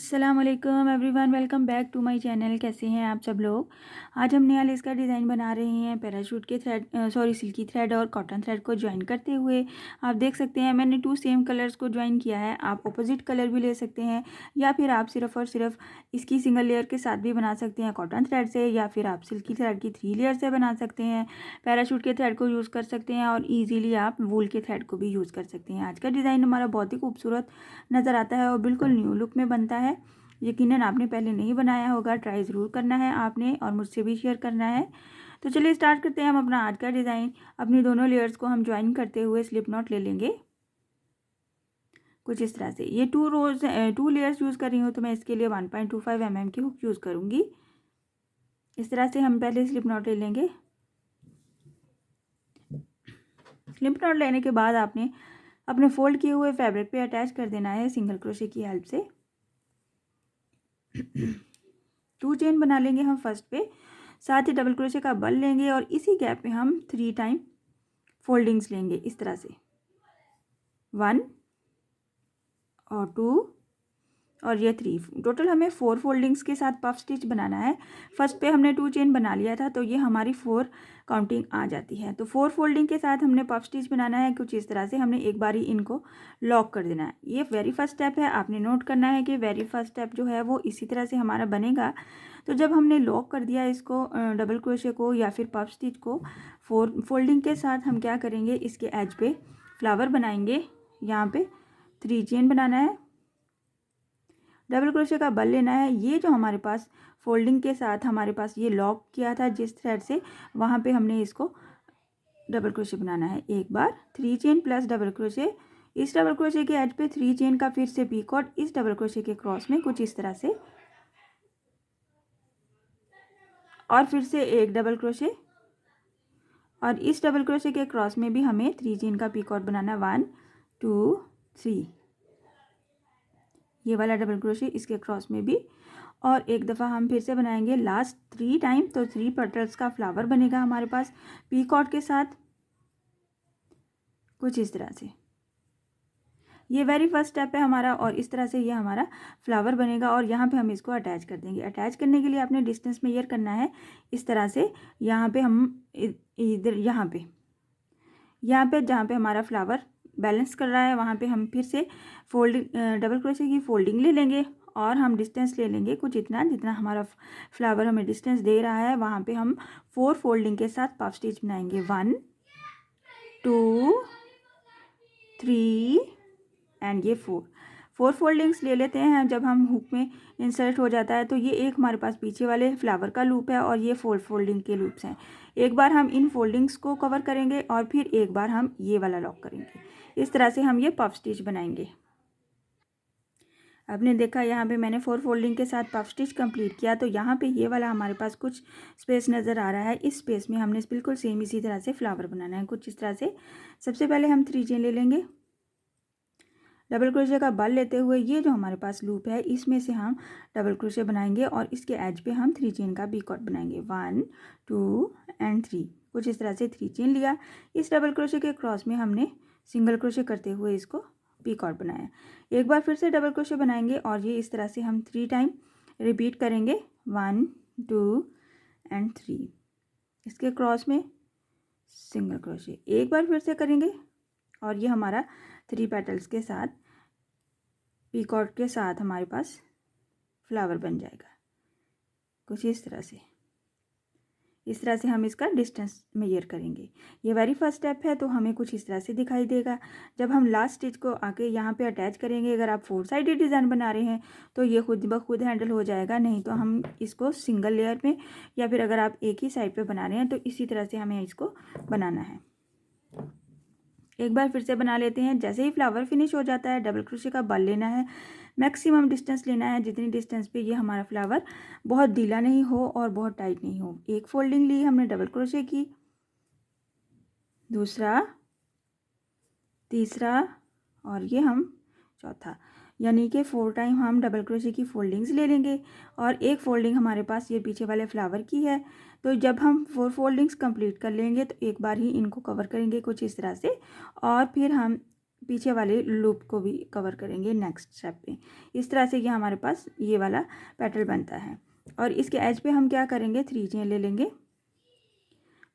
अस्सलामुअलैकुम everyone, welcome back to my channel. कैसे हैं आप सब लोग। आज हम नया लेस का डिज़ाइन बना रहे हैं पैराशूट के थ्रेड सिल्की थ्रेड और कॉटन थ्रेड को ज्वाइन करते हुए। आप देख सकते हैं मैंने 2 सेम कलर्स को ज्वाइन किया है। आप अपोजिट कलर भी ले सकते हैं या फिर आप सिर्फ और सिर्फ इसकी सिंगल लेयर के साथ भी बना सकते हैं कॉटन थ्रेड से, या फिर आप सिल्की थ्रेड की 3 लेयर से बना सकते हैं। पैराशूट के थ्रेड को यूज़ कर सकते हैं और ईजीली आप वूल के थ्रेड को भी यूज़ कर सकते हैं। आज का डिज़ाइन हमारा बहुत ही खूबसूरत नज़र आता है और बिल्कुल न्यू लुक में बनता है। यकीनन आपने पहले नहीं बनाया होगा, ट्राई ज़रूर करना है आपने और मुझसे भी शेयर करना है। तो चलिए स्टार्ट करते हैं हम अपना आज का डिज़ाइन। अपनी दोनों लेयर्स को हम ज्वाइन करते हुए स्लिप नॉट ले लेंगे कुछ इस तरह से। ये 2 लेयर्स यूज़ कर रही हूँ तो मैं इसके लिए 1.25 mm की हुक यूज़ करूँगी। इस तरह से हम पहले स्लिप नॉट ले लेंगे। स्लिप नॉट लेने के बाद आपने अपने फोल्ड किए हुए फैब्रिक पे अटैच कर देना है सिंगल क्रोशे की हेल्प से। 2 चेन बना लेंगे हम फर्स्ट पे, साथ ही डबल क्रोशे का बल लेंगे और इसी गैप में हम 3 टाइम फोल्डिंग्स लेंगे इस तरह से, 1 और 2 और ये 3। टोटल हमें 4 फोल्डिंग्स के साथ पफ स्टिच बनाना है। फर्स्ट पे हमने 2 चेन बना लिया था तो ये हमारी 4 काउंटिंग आ जाती है। तो 4 फोल्डिंग के साथ हमने पफ स्टिच बनाना है कुछ इस तरह से। हमने एक बार ही इनको लॉक कर देना है। ये वेरी फर्स्ट स्टेप है, आपने नोट करना है कि वेरी फर्स्ट स्टेप जो है वो इसी तरह से हमारा बनेगा। तो जब हमने लॉक कर दिया इसको डबल क्रोशे को या फिर पफ स्टिच को, 4 फोल्डिंग के साथ हम क्या करेंगे, इसके एज पे फ्लावर बनाएंगे। यहाँ पे 3 चेन बनाना है, डबल क्रोशे का बल लेना है। ये जो हमारे पास फोल्डिंग के साथ हमारे पास ये लॉक किया था जिस थ्रेड से, वहाँ पे हमने इसको डबल क्रोशे बनाना है। एक बार 3 चेन प्लस डबल क्रोशे, इस डबल क्रोशे के एज पे 3 चेन का फिर से पीकॉट इस डबल क्रोशे के क्रॉस में कुछ इस तरह से, और फिर से एक डबल क्रोशे और इस डबल क्रोशे के क्रॉस में भी हमें 3 चेन का पीकॉट बनाना, 1 2 3। ये वाला डबल क्रोशे इसके क्रॉस में भी, और एक दफ़ा हम फिर से बनाएंगे लास्ट 3 टाइम। तो 3 पेटल्स का फ्लावर बनेगा हमारे पास पीकॉट के साथ कुछ इस तरह से। ये वेरी फर्स्ट स्टेप है हमारा और इस तरह से ये हमारा फ्लावर बनेगा और यहाँ पे हम इसको अटैच कर देंगे। अटैच करने के लिए आपने डिस्टेंस मेजर करना है इस तरह से। यहाँ पे हम इधर यहाँ पे जहाँ पे हमारा फ्लावर बैलेंस कर रहा है वहाँ पे हम फिर से डबल क्रोशे की फोल्डिंग ले लेंगे और हम डिस्टेंस ले लेंगे कुछ इतना जितना हमारा फ्लावर हमें डिस्टेंस दे रहा है। वहाँ पे हम 4 फोल्डिंग के साथ पफ स्टिच बनाएंगे, 1 2 3 एंड ये 4 फोल्डिंग्स ले लेते हैं। जब हम हुक में इंसर्ट हो जाता है तो ये एक हमारे पास पीछे वाले फ्लावर का लूप है और ये 4 फोल्डिंग के लूप्स हैं। एक बार हम इन फोल्डिंग्स को कवर करेंगे और फिर एक बार हम ये वाला लॉक करेंगे। इस तरह से हम ये पफ स्टिच बनाएंगे। आपने देखा यहाँ पे मैंने 4 फोल्डिंग के साथ पफ स्टिच कंप्लीट किया। तो यहाँ पे ये वाला हमारे पास कुछ स्पेस नज़र आ रहा है। इस स्पेस में हमने बिल्कुल सेम इसी तरह से फ्लावर बनाना है कुछ इस तरह से। सबसे पहले हम 3 चेन ले लेंगे, डबल क्रोशे का बल लेते हुए ये जो हमारे पास लूप है इसमें से हम डबल क्रोशे बनाएंगे और इसके एज पे हम 3 चेन का पीकॉट बनाएंगे, 1 2 एंड 3। कुछ इस तरह से 3 चेन लिया। इस डबल क्रोशे के क्रॉस में हमने सिंगल क्रोशे करते हुए इसको पीकॉट बनाया। एक बार फिर से डबल क्रोशे बनाएंगे और ये इस तरह से हम 3 टाइम रिपीट करेंगे, 1 2 एंड 3। इसके क्रॉस में सिंगल क्रोशे एक बार फिर से करेंगे और ये हमारा 3 पेटल्स के साथ पीकॉट के साथ हमारे पास फ्लावर बन जाएगा कुछ इस तरह से। इस तरह से हम इसका डिस्टेंस मेजर करेंगे। ये वेरी फर्स्ट स्टेप है तो हमें कुछ इस तरह से दिखाई देगा। जब हम लास्ट स्टिच को आके यहाँ पे अटैच करेंगे, अगर आप 4 साइडेड डिज़ाइन बना रहे हैं तो ये खुद ब खुद हैंडल हो जाएगा, नहीं तो हम इसको सिंगल लेयर में या फिर अगर आप एक ही साइड पे बना रहे हैं तो इसी तरह से हमें इसको बनाना है। एक बार फिर से बना लेते हैं। जैसे ही फ्लावर फिनिश हो जाता है डबल क्रोशे का बल लेना है, मैक्सिमम डिस्टेंस लेना है जितनी डिस्टेंस पे ये हमारा फ्लावर बहुत ढीला नहीं हो और बहुत टाइट नहीं हो। एक फोल्डिंग ली हमने डबल क्रोशे की, दूसरा, तीसरा और ये हम चौथा, यानी कि 4 टाइम हम डबल क्रोशे की फोल्डिंग्स ले लेंगे और एक फोल्डिंग हमारे पास ये पीछे वाले फ्लावर की है। तो जब हम 4 फोल्डिंग्स कंप्लीट कर लेंगे तो एक बार ही इनको कवर करेंगे कुछ इस तरह से और फिर हम पीछे वाले लूप को भी कवर करेंगे नेक्स्ट स्टेप पे। इस तरह से ये हमारे पास ये वाला पेटल बनता है। और इसके एज पे हम क्या करेंगे, 3 चेन ले लेंगे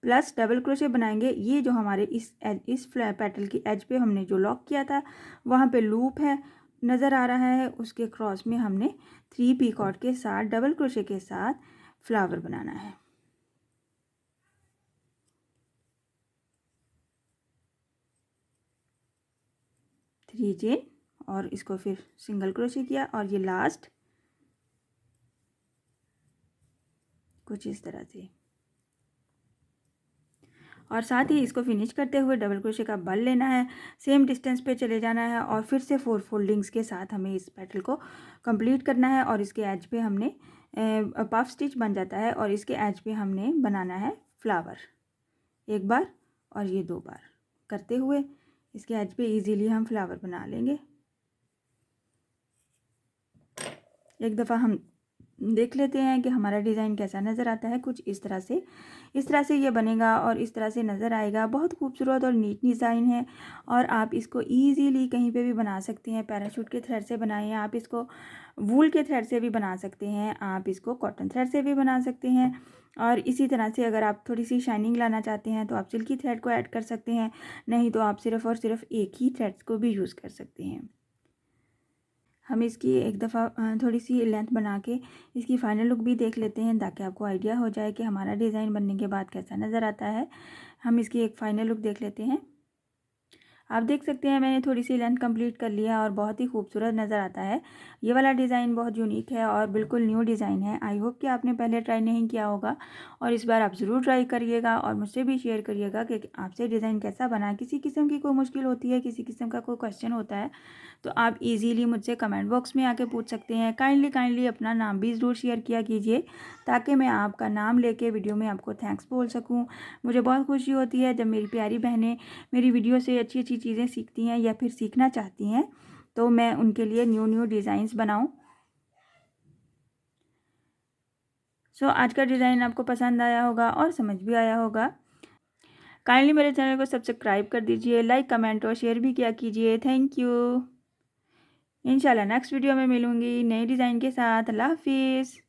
प्लस डबल क्रोशे बनाएंगे। ये जो हमारे इस पेटल की एज पे हमने जो लॉक किया था वहाँ पे लूप है नज़र आ रहा है, उसके क्रॉस में हमने 3 पीकॉट के साथ डबल क्रोशे के साथ फ्लावर बनाना है। थ्री चेन और इसको फिर सिंगल क्रोशे किया और ये लास्ट कुछ इस तरह से, और साथ ही इसको फिनिश करते हुए डबल क्रोशे का बल लेना है, सेम डिस्टेंस पे चले जाना है और फिर से 4 फोल्डिंग्स के साथ हमें इस पेटल को कंप्लीट करना है। और इसके एज पे हमने पफ स्टिच बन जाता है और इसके एज पे हमने बनाना है फ्लावर, एक बार और ये 2 बार करते हुए इसके एज पे इजीली हम फ्लावर बना लेंगे। एक दफ़ा हम देख लेते हैं कि हमारा डिज़ाइन कैसा नज़र आता है। कुछ इस तरह से ये बनेगा और इस तरह से नज़र आएगा। बहुत खूबसूरत और नीट डिज़ाइन है और आप इसको इजीली कहीं पे भी बना सकते हैं। पैराशूट के थ्रेड से बनाएं, आप इसको वूल के थ्रेड से भी बना सकते हैं, आप इसको कॉटन थ्रेड से भी बना सकते हैं। और इसी तरह से अगर आप थोड़ी सी शाइनिंग लाना चाहते हैं तो आप सिल्की थ्रेड को ऐड कर सकते हैं, नहीं तो आप सिर्फ़ और सिर्फ एक ही थ्रेड्स को भी यूज़ कर सकते हैं। हम इसकी एक दफ़ा थोड़ी सी लेंथ बना के इसकी फ़ाइनल लुक भी देख लेते हैं ताकि आपको आइडिया हो जाए कि हमारा डिज़ाइन बनने के बाद कैसा नज़र आता है। हम इसकी एक फ़ाइनल लुक देख लेते हैं। आप देख सकते हैं मैंने थोड़ी सी लेंथ कंप्लीट कर लिया और बहुत ही खूबसूरत नज़र आता है। ये वाला डिज़ाइन बहुत यूनिक है और बिल्कुल न्यू डिज़ाइन है। आई होप कि आपने पहले ट्राई नहीं किया होगा और इस बार आप ज़रूर ट्राई करिएगा और मुझसे भी शेयर करिएगा कि आपसे डिज़ाइन कैसा बना। किसी किस्म की कोई मुश्किल होती है, किसी किस्म का कोई क्वेश्चन होता है तो आप इजीली मुझसे कमेंट बॉक्स में आके पूछ सकते हैं। काइंडली अपना नाम भी ज़रूर शेयर किया कीजिए ताकि मैं आपका नाम लेके वीडियो में आपको थैंक्स बोल सकूं। मुझे बहुत खुशी होती है जब मेरी प्यारी बहनें मेरी वीडियो से अच्छी अच्छी चीज़ें सीखती हैं या फिर सीखना चाहती हैं तो मैं उनके लिए न्यू डिज़ाइंस बनाऊं। आज का डिज़ाइन आपको पसंद आया होगा और समझ भी आया होगा। काइंडली मेरे चैनल को सब्सक्राइब कर दीजिए, लाइक कमेंट और शेयर भी किया कीजिए। Thank you. इंशाल्लाह नेक्स्ट वीडियो में मिलूंगी नए डिज़ाइन के साथ। अल्लाह हाफिज़।